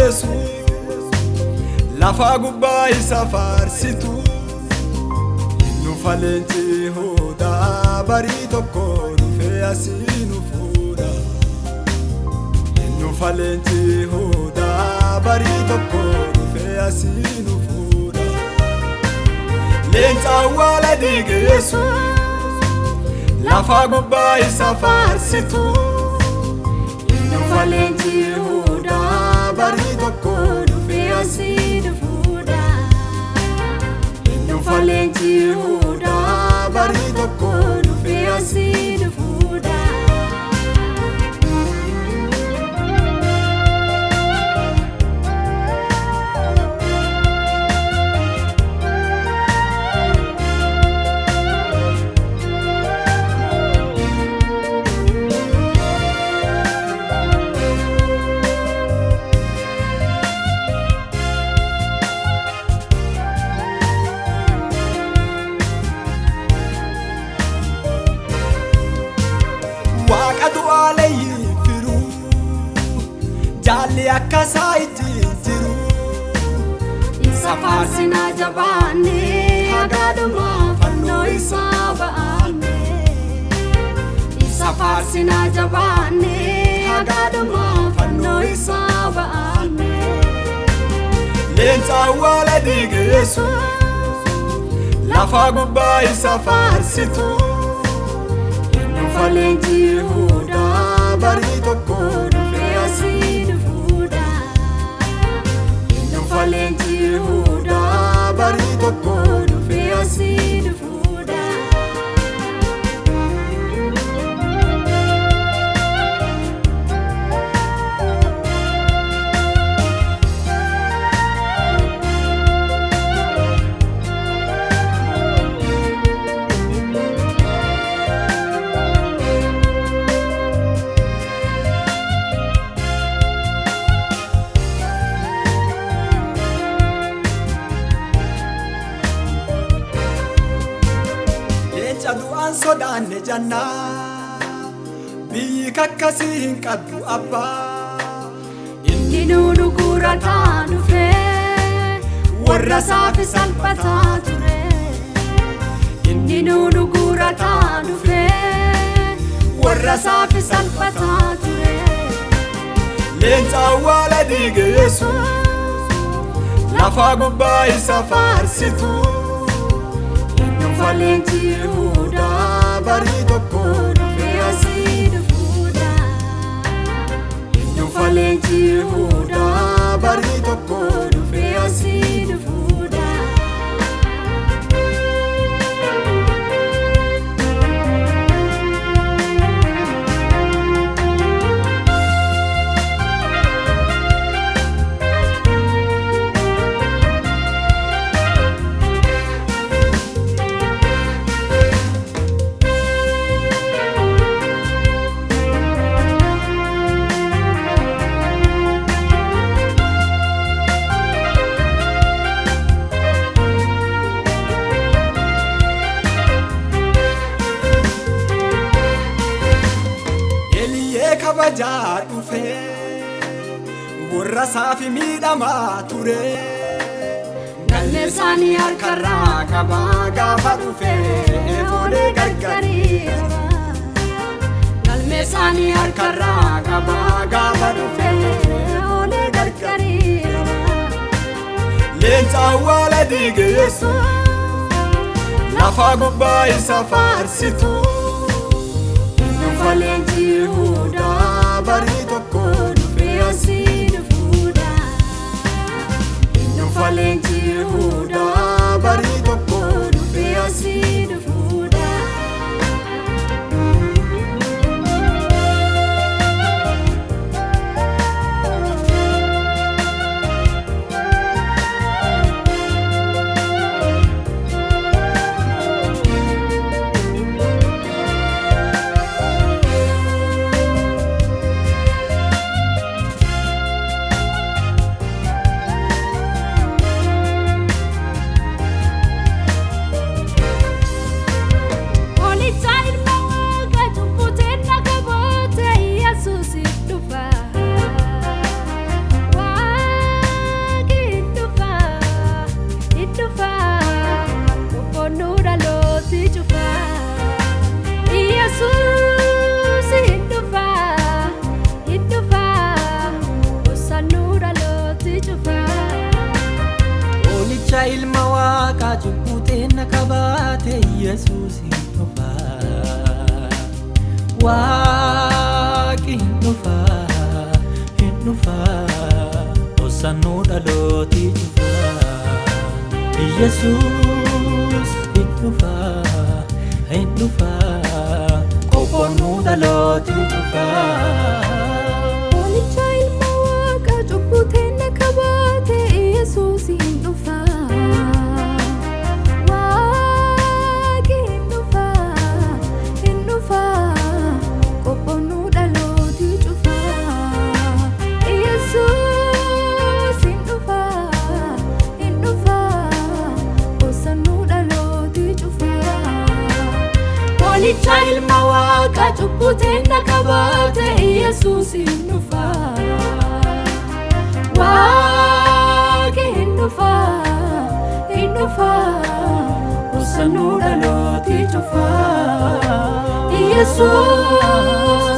Yesuus lafa gubbaa isa faarsitu nu faleenci Yihuudaa barii tokko dhufee asii nu fuudha nu faleenci Yihuudaa barii tokko dhufee asii nu fuudha leenca awwaala diige Yesuus lafa gubbaa isa faarsitu nu faleenci Yihuudaa barii tokko dhufee asii nu fuudha nu faleenci Yihuudaa barii tokko dhufee asii nu fuudha. Jaalli akka saayitii jiru isa faarsina jabaanne hagaadhuma fannoo isaa ba'anne isa faarsina jabaanne hagaadhuma fannoo isaa ba'anne leenca awwaala diige Yesuus lafa gubbaa isa faarsitu nu faleenci Yihuudaa barii tokko dhufee asii nu fuudha nu faleenci Yihuudaa barii tokko dhufee asii nu fuudha. Du'aan sodaanne jannaa biyyi kakkasii hin qabdu abbaa inni nu gurataa dhufee warra saafi salphataa ture inni nu gurataa dhufee warra saafi salphataa ture leenca awwaala diige Yesuus lafa gubbaa isa faarsitu nu faleenci Yihuudaa barii tokko dhufee asii nu fuudha nu faleenci Yihuudaa barii tokko dhufee asii nu fuudha. Kabajaa dhufee warra saafi miidhamaa ture galmee isaanii harkarraa qabaa gaafa dhufee fuudhee gargariira galmee isaanii harkarraa qabaa gaafa dhufee fuudhee gargariira leenca awwaala diige Yesuus lafa gubbaa isa faarsitu nu faleenci Yihuudaa barii tokko dhufee asii nu fuudha nu faleenci Yihuudaa barii tokko dhufee asii nu fuudha. Qolicha ilma Waaqaa cubbuuteen na qabaate Yesuus hin dhufa. Waaqi hin dhufa, hin dhufa. Osannuu dhalootii dhufa. Yesuus hin dhufa, hin dhufa. Qophoonnuu dhalootii dhufa. Qolicha ilma Waaqaa cubbuuteen na qabaate Yesuus hin dhufa. Waaqi hin dhufa, hin dhufa. Qophoonnuu dhalootii dhufa. Yesuus hin dhufa, hin dhufa. Osannuu dhalootii dhufa. Qolicha ilma Waaqaa cubbuuteen na qabaate Yesuus hin dhufa. Waaqi hin dhufa, hin dhufa. Osannuu dhalootii dhufa. Yesuus